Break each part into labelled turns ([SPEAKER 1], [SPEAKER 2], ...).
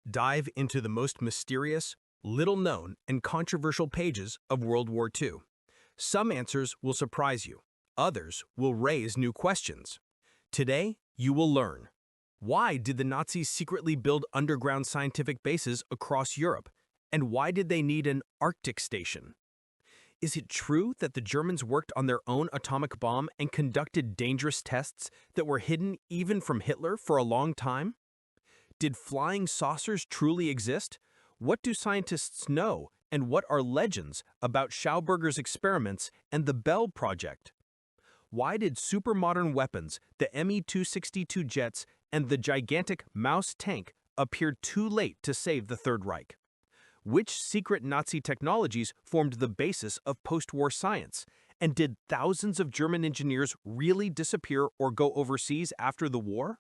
[SPEAKER 1] dive into the most mysterious, little-known, and controversial pages of World War II. Some answers will surprise you. Others will raise new questions. Today, you will learn: why did the Nazis secretly build underground scientific bases across Europe? And why did they need an Arctic station? Is it true that the Germans worked on their own atomic bomb and conducted dangerous tests that were hidden even from Hitler for a long time? Did flying saucers truly exist? What do scientists know, and what are legends about Schauberger's experiments and the Bell Project? Why did supermodern weapons, the Me-262 jets and the gigantic Maus tank, appear too late to save the Third Reich? Which secret Nazi technologies formed the basis of post-war science? And did thousands of German engineers really disappear or go overseas after the war?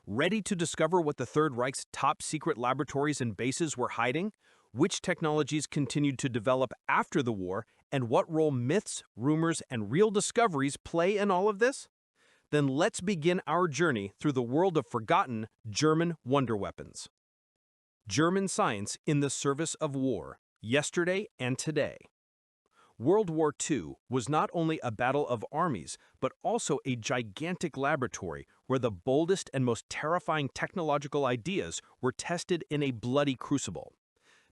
[SPEAKER 1] Ready to discover what the Third Reich's top secret laboratories and bases were hiding? Which technologies continued to develop after the war? And what role myths, rumors, and real discoveries play in all of this? Then let's begin our journey through the world of forgotten German wonder weapons. German science in the service of war, yesterday and today. World War II was not only a battle of armies, but also a gigantic laboratory where the boldest and most terrifying technological ideas were tested in a bloody crucible.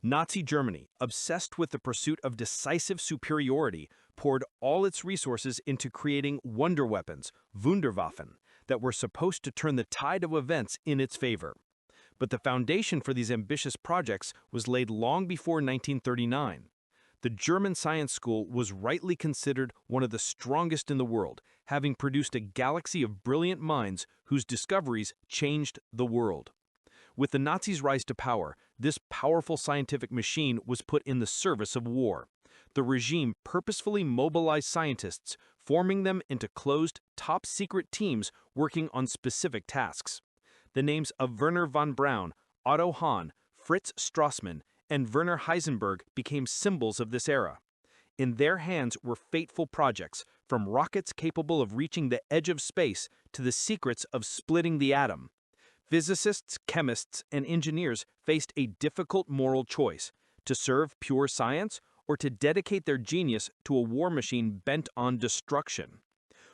[SPEAKER 1] Nazi Germany, obsessed with the pursuit of decisive superiority, poured all its resources into creating wonder weapons, Wunderwaffen, that were supposed to turn the tide of events in its favor. But the foundation for these ambitious projects was laid long before 1939. The German science school was rightly considered one of the strongest in the world, having produced a galaxy of brilliant minds whose discoveries changed the world. With the Nazis' rise to power, this powerful scientific machine was put in the service of war. The regime purposefully mobilized scientists, forming them into closed, top-secret teams working on specific tasks. The names of Werner von Braun, Otto Hahn, Fritz Strassmann, and Werner Heisenberg became symbols of this era. In their hands were fateful projects, from rockets capable of reaching the edge of space to the secrets of splitting the atom. Physicists, chemists, and engineers faced a difficult moral choice: to serve pure science or to dedicate their genius to a war machine bent on destruction.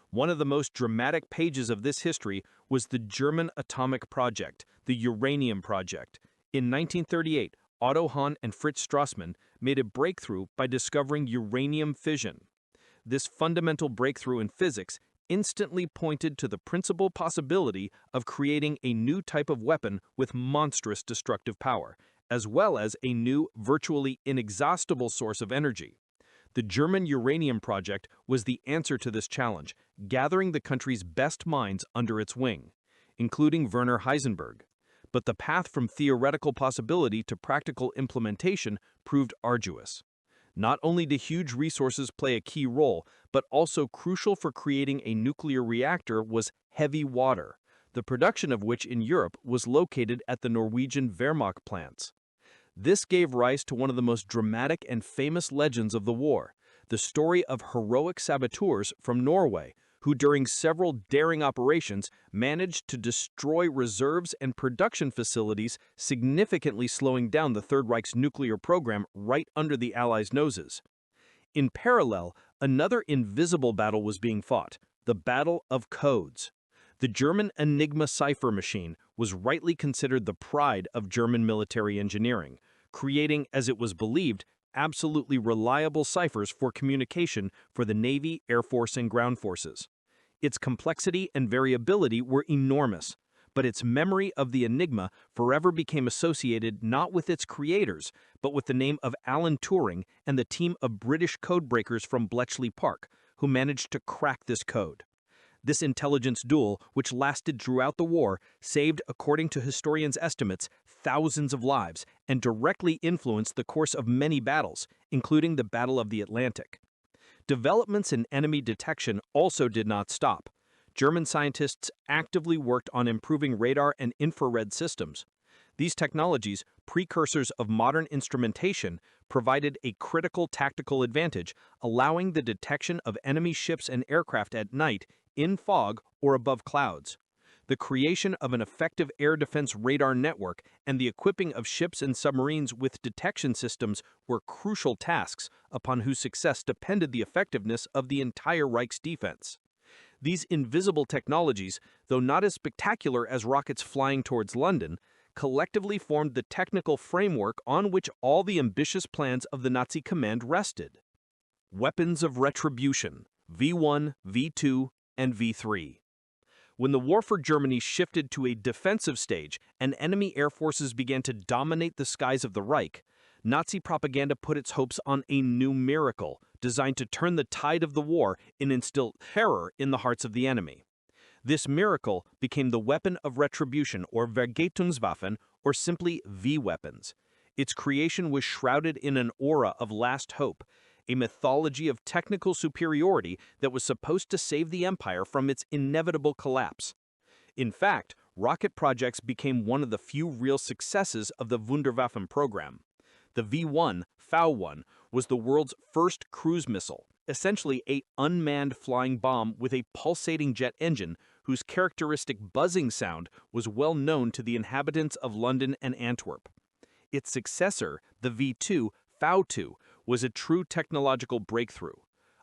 [SPEAKER 1] One of the most dramatic pages of this history was the German atomic project, the uranium project. In 1938, Otto Hahn and Fritz Strassmann made a breakthrough by discovering uranium fission. This fundamental breakthrough in physics instantly pointed to the principal possibility of creating a new type of weapon with monstrous destructive power, as well as a new, virtually inexhaustible source of energy. The German uranium project was the answer to this challenge, gathering the country's best minds under its wing, including Werner Heisenberg. But the path from theoretical possibility to practical implementation proved arduous. Not only did huge resources play a key role, but also crucial for creating a nuclear reactor was heavy water, the production of which in Europe was located at the Norwegian Wehrmacht plants. This gave rise to one of the most dramatic and famous legends of the war, the story of heroic saboteurs from Norway, who during several daring operations managed to destroy reserves and production facilities, significantly slowing down the Third Reich's nuclear program right under the Allies' noses. In parallel, another invisible battle was being fought: the Battle of Codes. The German Enigma cipher machine was rightly considered the pride of German military engineering, creating, as it was believed, absolutely reliable ciphers for communication for the Navy, Air Force, and ground forces. Its complexity and variability were enormous, but its memory of the Enigma forever became associated not with its creators, but with the name of Alan Turing and the team of British codebreakers from Bletchley Park, who managed to crack this code. This intelligence duel, which lasted throughout the war, saved, according to historians' estimates, thousands of lives and directly influenced the course of many battles, including the Battle of the Atlantic. Developments in enemy detection also did not stop. German scientists actively worked on improving radar and infrared systems. These technologies, precursors of modern instrumentation, provided a critical tactical advantage, allowing the detection of enemy ships and aircraft at night, in fog, or above clouds. The creation of an effective air defense radar network and the equipping of ships and submarines with detection systems were crucial tasks upon whose success depended the effectiveness of the entire Reich's defense. These invisible technologies, though not as spectacular as rockets flying towards London, collectively formed the technical framework on which all the ambitious plans of the Nazi command rested. Weapons of retribution, V1, V2, and V3. When the war for Germany shifted to a defensive stage and enemy air forces began to dominate the skies of the Reich, Nazi propaganda put its hopes on a new miracle designed to turn the tide of the war and instill terror in the hearts of the enemy. This miracle became the weapon of retribution, or Vergeltungswaffen, or simply V-weapons. Its creation was shrouded in an aura of last hope, a mythology of technical superiority that was supposed to save the empire from its inevitable collapse. In fact, rocket projects became one of the few real successes of the Wunderwaffe program. The V1, V1, was the world's first cruise missile, essentially an unmanned flying bomb with a pulsating jet engine whose characteristic buzzing sound was well known to the inhabitants of London and Antwerp. Its successor, the V2, V2, was a true technological breakthrough.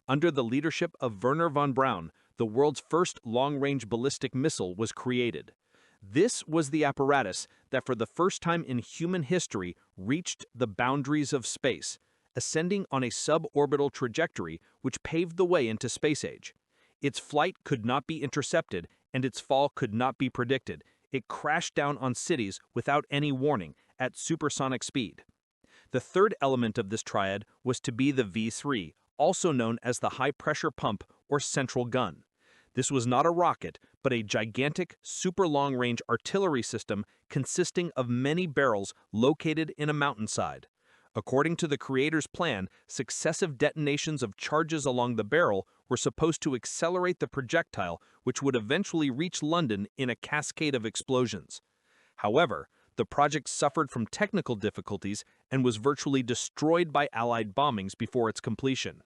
[SPEAKER 1] Under the leadership of Wernher von Braun, the world's first long-range ballistic missile was created. This was the apparatus that for the first time in human history reached the boundaries of space, ascending on a suborbital trajectory which paved the way into space age. Its flight could not be intercepted and its fall could not be predicted. It crashed down on cities without any warning at supersonic speed. The third element of this triad was to be the V3, also known as the high-pressure pump or central gun. This was not a rocket, but a gigantic, super-long-range artillery system consisting of many barrels located in a mountainside. According to the creator's plan, successive detonations of charges along the barrel were supposed to accelerate the projectile, which would eventually reach London in a cascade of explosions. However, the project suffered from technical difficulties and was virtually destroyed by Allied bombings before its completion.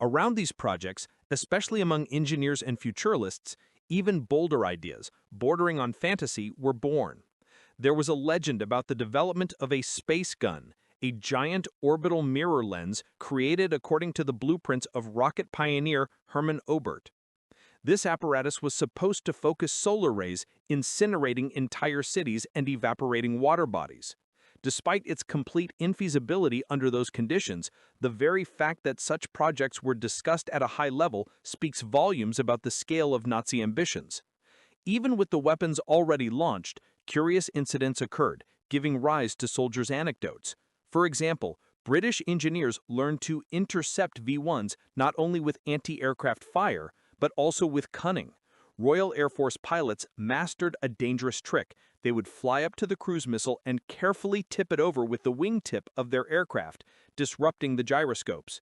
[SPEAKER 1] Around these projects, especially among engineers and futurists, even bolder ideas, bordering on fantasy, were born. There was a legend about the development of a space gun, a giant orbital mirror lens created according to the blueprints of rocket pioneer Hermann Oberth. This apparatus was supposed to focus solar rays, incinerating entire cities and evaporating water bodies. Despite its complete infeasibility under those conditions, the very fact that such projects were discussed at a high level speaks volumes about the scale of Nazi ambitions. Even with the weapons already launched, curious incidents occurred, giving rise to soldiers' anecdotes. For example, British engineers learned to intercept V1s not only with anti-aircraft fire, but also with cunning. Royal Air Force pilots mastered a dangerous trick. They would fly up to the cruise missile and carefully tip it over with the wingtip of their aircraft, disrupting the gyroscopes.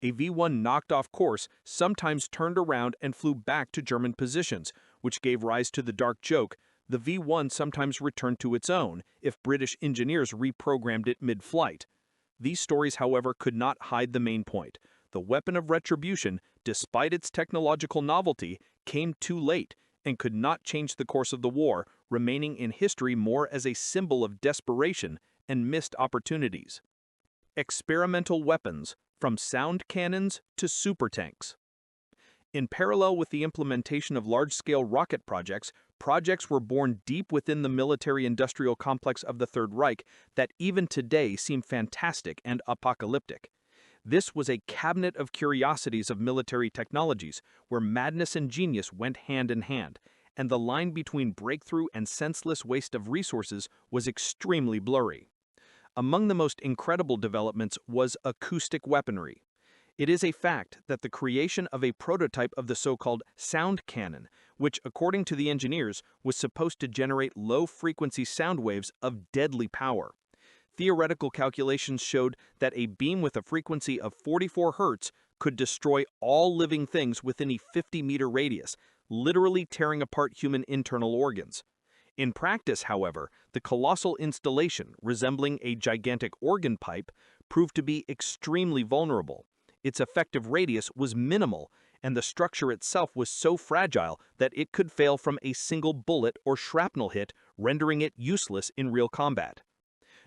[SPEAKER 1] A V1 knocked off course sometimes turned around and flew back to German positions, which gave rise to the dark joke, the V1 sometimes returned to its own if British engineers reprogrammed it mid-flight. These stories, however, could not hide the main point. The weapon of retribution, despite its technological novelty, came too late and could not change the course of the war, remaining in history more as a symbol of desperation and missed opportunities. Experimental weapons, from sound cannons to supertanks. In parallel with the implementation of large-scale rocket projects, projects were born deep within the military-industrial complex of the Third Reich that even today seem fantastic and apocalyptic. This was a cabinet of curiosities of military technologies, where madness and genius went hand in hand, and the line between breakthrough and senseless waste of resources was extremely blurry. Among the most incredible developments was acoustic weaponry. It is a fact that the creation of a prototype of the so-called sound cannon, which, according to the engineers, was supposed to generate low-frequency sound waves of deadly power. Theoretical calculations showed that a beam with a frequency of 44 Hz could destroy all living things within a 50-meter radius, literally tearing apart human internal organs. In practice, however, the colossal installation, resembling a gigantic organ pipe, proved to be extremely vulnerable. Its effective radius was minimal,
[SPEAKER 2] and the structure itself was so fragile that it could fail from a single bullet or shrapnel hit, rendering it useless in real combat.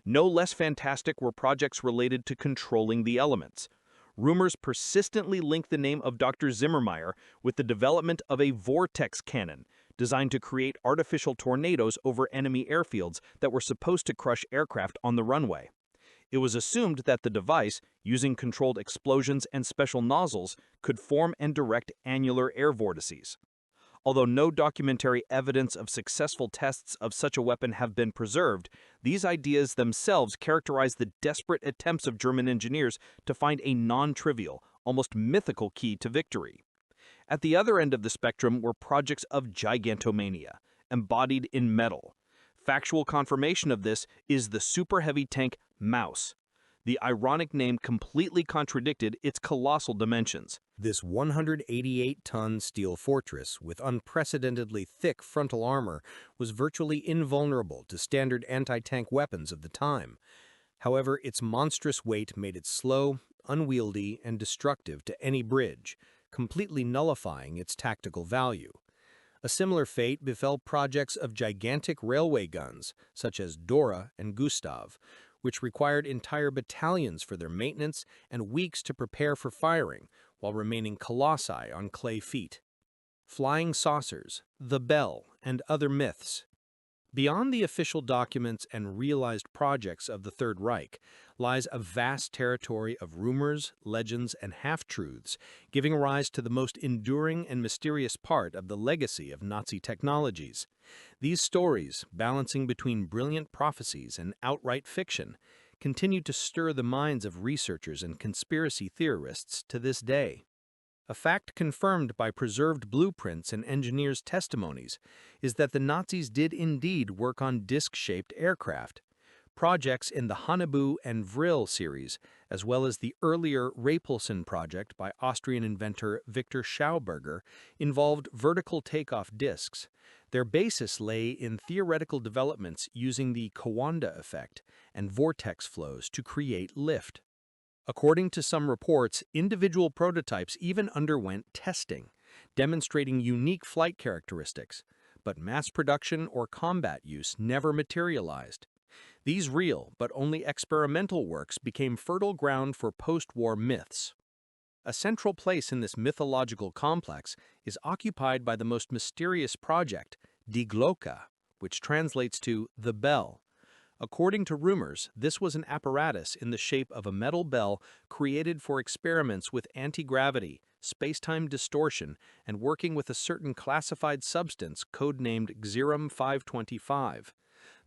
[SPEAKER 2] No less fantastic were projects related to controlling the elements. Rumors persistently link the name of Dr. Zimmermeyer with the development of a vortex cannon, designed to create artificial tornadoes over enemy airfields that were supposed to crush aircraft on the runway. It was assumed that the device, using controlled explosions and special nozzles, could form and direct annular air vortices. Although no documentary evidence of successful tests of such a weapon have been preserved, these ideas themselves characterize the desperate attempts of German engineers to find a non-trivial, almost mythical key to victory. At the other end of the spectrum were projects of gigantomania, embodied in metal. Factual confirmation of this is the super-heavy tank Maus. The ironic name completely contradicted its colossal dimensions.
[SPEAKER 1] This 188-ton steel fortress with unprecedentedly thick frontal armor was virtually invulnerable to standard anti-tank weapons of the time. However, its monstrous weight made it slow, unwieldy, and destructive to any bridge, completely nullifying its tactical value. A similar fate befell projects of gigantic railway guns, such as Dora and Gustav, which required entire battalions for their maintenance and weeks to prepare for firing, while remaining colossi on clay feet. Flying saucers, the bell, and other myths. Beyond the official documents and realized projects of the Third Reich lies a vast territory of rumors, legends, and half-truths, giving rise to the most enduring and mysterious part of the legacy of Nazi technologies. These stories, balancing between brilliant prophecies and outright fiction, continue to stir the minds of researchers and conspiracy theorists to this day. A fact confirmed by preserved blueprints and engineers' testimonies is that the Nazis did indeed work on disc-shaped aircraft. Projects in the Haunebu and Vril series, as well as the earlier Repulsion project by Austrian inventor Victor Schauberger, involved vertical takeoff discs. Their basis lay in theoretical developments using the Coanda effect and vortex flows to create lift. According to some reports, individual prototypes even underwent testing, demonstrating unique flight characteristics, but mass production or combat use never materialized. These real, but only experimental works became fertile ground for post-war myths. A central place in this mythological complex is occupied by the most mysterious project, Die Glocke, which translates to the bell. According to rumors, this was an apparatus in the shape of a metal bell created for experiments with anti-gravity, space-time distortion, and working with a certain classified substance codenamed Xerum 525.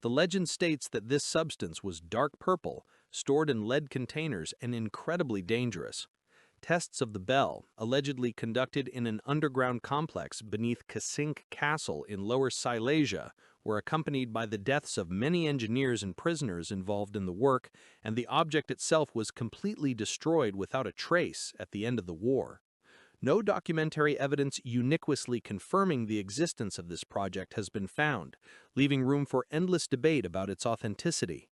[SPEAKER 1] The legend states that this substance was dark purple, stored in lead containers, and incredibly dangerous. Tests of the bell, allegedly conducted in an underground complex beneath Kassink Castle in Lower Silesia, were accompanied by the deaths of many engineers and prisoners involved in the work, and the object itself was completely destroyed without a trace at the end of the war. No documentary evidence uniquously confirming the existence of this project has been found, leaving room for endless debate about its authenticity.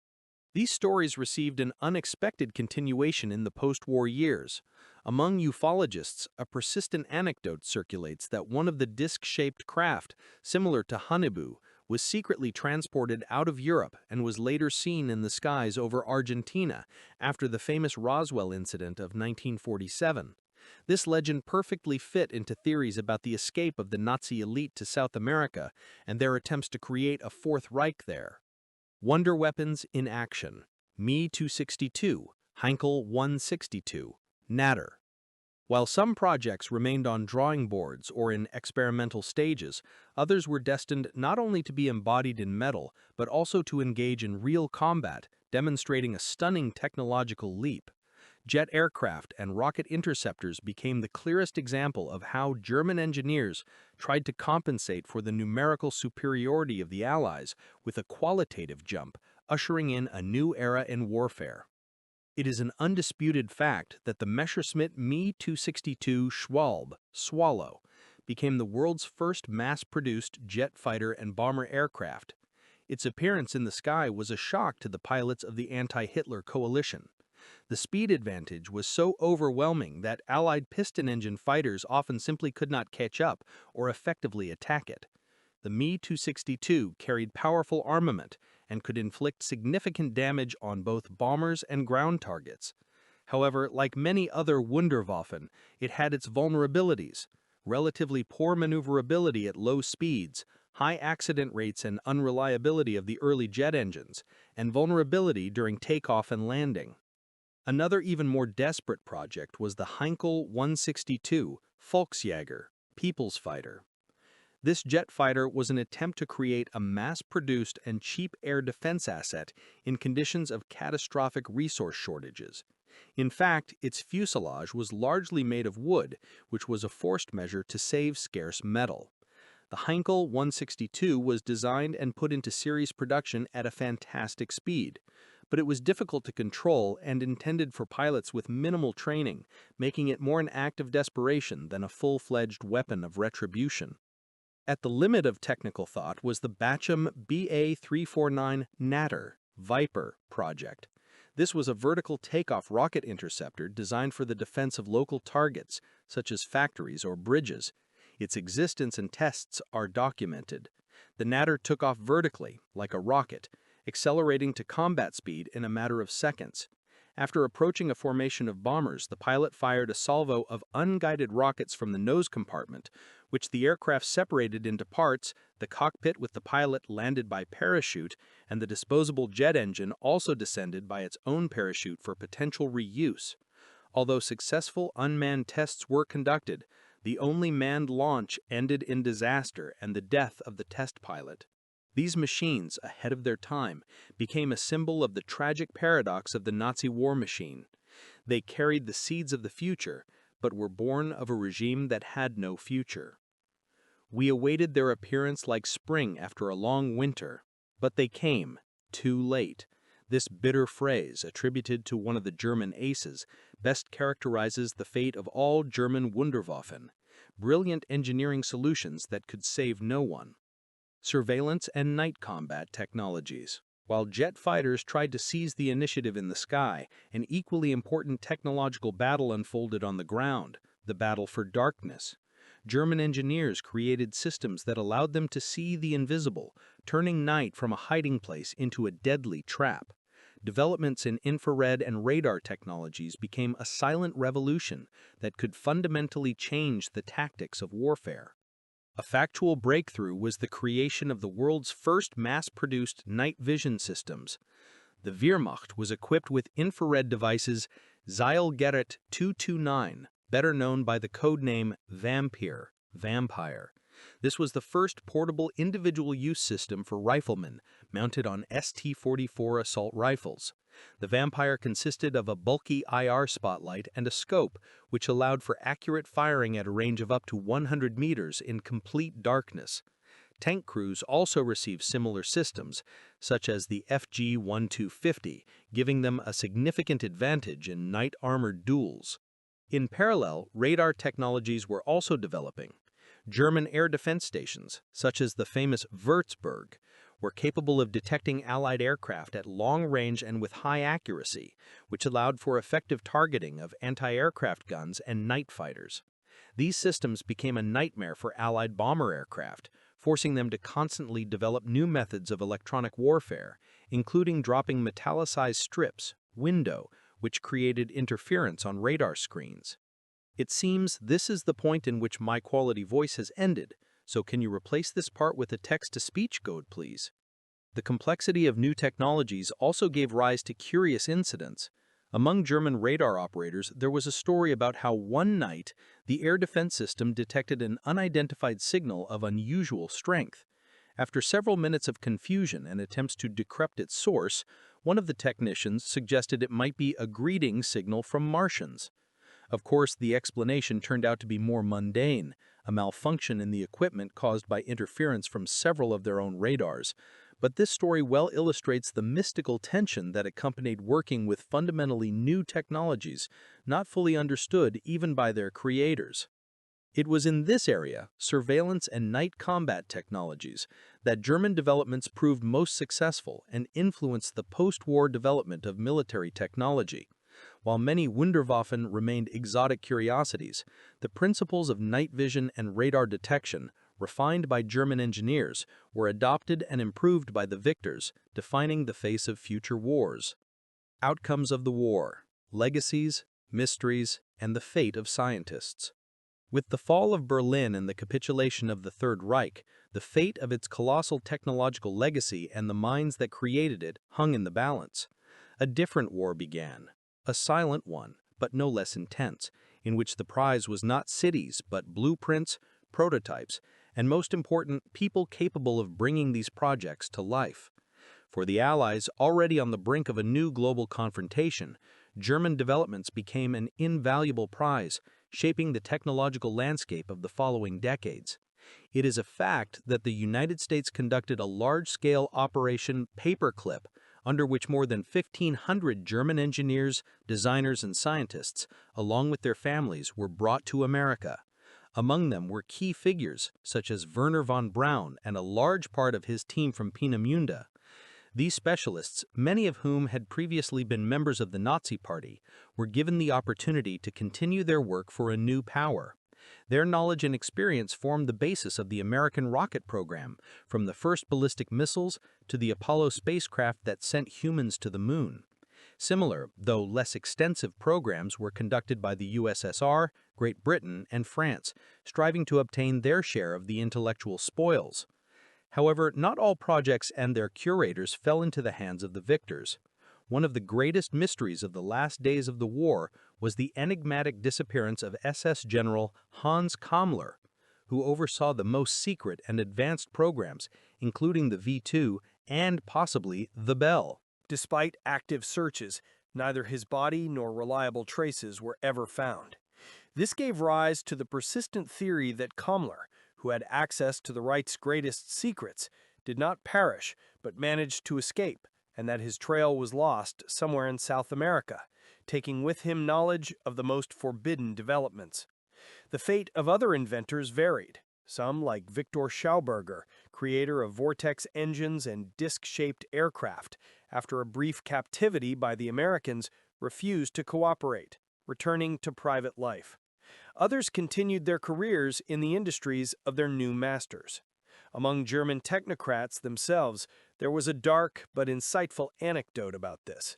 [SPEAKER 1] These stories received an unexpected continuation in the post-war years. Among ufologists, a persistent anecdote circulates that one of the disc-shaped craft, similar to Haunebu, was secretly transported out of Europe and was later seen in the skies over Argentina after the famous Roswell incident of 1947. This legend perfectly fit into theories about the escape of the Nazi elite to South America and their attempts to create a Fourth Reich there. Wonder weapons in action. Me-262, Heinkel 162, Natter. While some projects remained on drawing boards or in experimental stages, others were destined not only to be embodied in metal, but also to engage in real combat, demonstrating a stunning technological leap. Jet aircraft and rocket interceptors became the clearest example of how German engineers tried to compensate for the numerical superiority of the Allies with a qualitative jump, ushering in a new era in warfare. It is an undisputed fact that the Messerschmitt Me-262 Schwalbe Swallow became the world's first mass-produced jet fighter and bomber aircraft. Its appearance in the sky was a shock to the pilots of the anti-Hitler coalition. The speed advantage was so overwhelming that Allied piston engine fighters often simply could not catch up or effectively attack it. The Me-262 carried powerful armament and could inflict significant damage on both bombers and ground targets. However, like many other Wunderwaffen, it had its vulnerabilities: relatively poor maneuverability at low speeds, high accident rates and unreliability of the early jet engines, and vulnerability during takeoff and landing. Another even more desperate project was the Heinkel 162 Volksjäger, People's Fighter. This jet fighter was an attempt to create a mass-produced and cheap air defense asset in conditions of catastrophic resource shortages. In fact, its fuselage was largely made of wood, which was a forced measure to save scarce metal. The Heinkel 162 was designed and put into series production at a fantastic speed, but it was difficult to control and intended for pilots with minimal training, making it more an act of desperation than a full-fledged weapon of retribution. At the limit of technical thought was the Bachem BA-349 Natter Viper project. This was a vertical takeoff rocket interceptor designed for the defense of local targets, such as factories or bridges. Its existence and tests are documented. The Natter took off vertically, like a rocket, accelerating to combat speed in a matter of seconds. After approaching a formation of bombers, the pilot fired a salvo of unguided rockets from the nose compartment, which the aircraft separated into parts. The cockpit with the pilot landed by parachute, and the disposable jet engine also descended by its own parachute for potential reuse. Although successful unmanned tests were conducted, the only manned launch ended in disaster and the death of the test pilot. These machines, ahead of their time, became a symbol of the tragic paradox of the Nazi war machine. They carried the seeds of the future, but were born of a regime that had no future. We awaited their appearance like spring after a long winter, but they came too late. This bitter phrase, attributed to one of the German aces, best characterizes the fate of all German Wunderwaffen, brilliant engineering solutions that could save no one. Surveillance and night combat technologies. While jet fighters tried to seize the initiative in the sky, an equally important technological battle unfolded on the ground, the battle for darkness. German engineers created systems that allowed them to see the invisible, turning night from a hiding place into a deadly trap. Developments in infrared and radar technologies became a silent revolution that could fundamentally change the tactics of warfare. A factual breakthrough was the creation of the world's first mass-produced night vision systems. The Wehrmacht was equipped with infrared devices Zielgerät 229, better known by the code name Vampire. This was the first portable individual-use system for riflemen, mounted on ST-44 assault rifles. The Vampire consisted of a bulky IR spotlight and a scope, which allowed for accurate firing at a range of up to 100 meters in complete darkness. Tank crews also received similar systems, such as the FG-1250, giving them a significant advantage in night-armored duels. In parallel, radar technologies were also developing. German air defense stations, such as the famous Würzburg, were capable of detecting Allied aircraft at long range and with high accuracy, which allowed for effective targeting of anti-aircraft guns and night fighters. These systems became a nightmare for Allied bomber aircraft, forcing them to constantly develop new methods of electronic warfare, including dropping metallicized strips, window, which created interference on radar screens. It seems this is the point in which my quality voice has ended, so can you replace this part with a text-to-speech code, please? The complexity of new technologies also gave rise to curious incidents. Among German radar operators, there was a story about how one night the air defense system detected an unidentified signal of unusual strength. After several minutes of confusion and attempts to decrypt its source, one of the technicians suggested it might be a greeting signal from Martians. Of course, the explanation turned out to be more mundane, a malfunction in the equipment caused by interference from several of their own radars. But this story well illustrates the mystical tension that accompanied working with fundamentally new technologies, not fully understood even by their creators. It was in this area, surveillance and night combat technologies, that German developments proved most successful and influenced the post-war development of military technology.
[SPEAKER 2] While many Wunderwaffen remained exotic curiosities, the principles of night vision and radar detection, refined by German engineers, were adopted and improved by the victors, defining the face of future wars. Outcomes of the war: legacies, mysteries, and the fate of scientists. With the fall of Berlin and the capitulation of the Third Reich, the fate of its colossal technological legacy and the minds that created it hung in the balance. A different war began, a silent one, but no less intense, in which the prize was not cities, but blueprints, prototypes, and most important, people capable of bringing these projects to life. For the Allies, already on the brink of a new global confrontation, German developments became an invaluable prize, shaping the technological landscape of the following decades. It is a fact that the United States conducted a large-scale Operation Paperclip, under which more than 1,500 German engineers, designers, and scientists, along with their families, were brought to America. Among them were key figures such as Wernher von Braun and a large part of his team from Peenemünde. These specialists, many of whom had previously been members of the Nazi Party, were given the opportunity to continue their work for a new power. Their knowledge and experience formed the basis of the American rocket program, from the first ballistic missiles to the Apollo spacecraft that sent humans to the moon. Similar, though less extensive programs were conducted by the USSR, Great Britain, and France, striving to obtain their share of the intellectual spoils. However, not all projects and their curators fell into the hands of the victors. One of the greatest mysteries of the last days of the war was the enigmatic disappearance of SS General Hans Kammler, who oversaw the most secret and advanced programs, including the V-2 and possibly the Bell.
[SPEAKER 1] Despite active searches, neither his body nor reliable traces were ever found. This gave rise to the persistent theory that Kammler, who had access to the Reich's greatest secrets, did not perish but managed to escape, and that his trail was lost somewhere in South America, taking with him knowledge of the most forbidden developments. The fate of other inventors varied. Some, like Victor Schauberger, creator of vortex engines and disc-shaped aircraft, after a brief captivity by the Americans, refused to cooperate, returning to private life. Others continued their careers in the industries of their new masters. Among German technocrats themselves, there was a dark but insightful anecdote about this.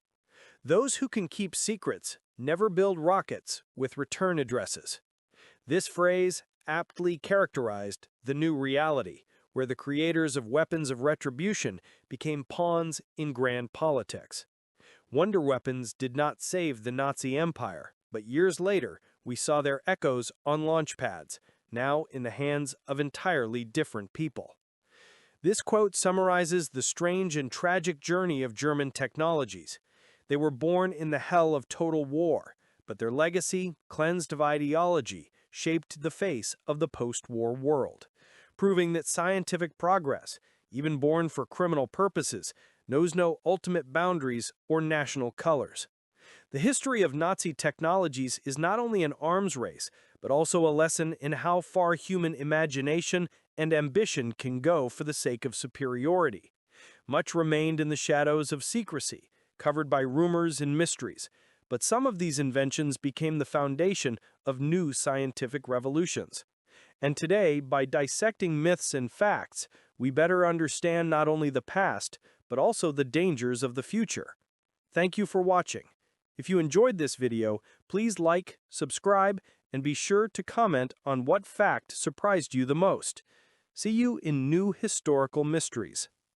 [SPEAKER 1] Those who can keep secrets never build rockets with return addresses. This phrase aptly characterized the new reality, where the creators of weapons of retribution became pawns in grand politics. Wonder weapons did not save the Nazi Empire, but years later, we saw their echoes on launch pads, now in the hands of entirely different people. This quote summarizes the strange and tragic journey of German technologies. They were born in the hell of total war, but their legacy, cleansed of ideology, shaped the face of the post-war world, proving that scientific progress, even born for criminal purposes, knows no ultimate boundaries or national colors. The history of Nazi technologies is not only an arms race, but also a lesson in how far human imagination and ambition can go for the sake of superiority. Much remained in the shadows of secrecy, covered by rumors and mysteries, but some of these inventions became the foundation of new scientific revolutions. And today, by dissecting myths and facts, we better understand not only the past, but also the dangers of the future. Thank you for watching. If you enjoyed this video, please like, subscribe, and be sure to comment on what fact surprised you the most. See you in new historical mysteries.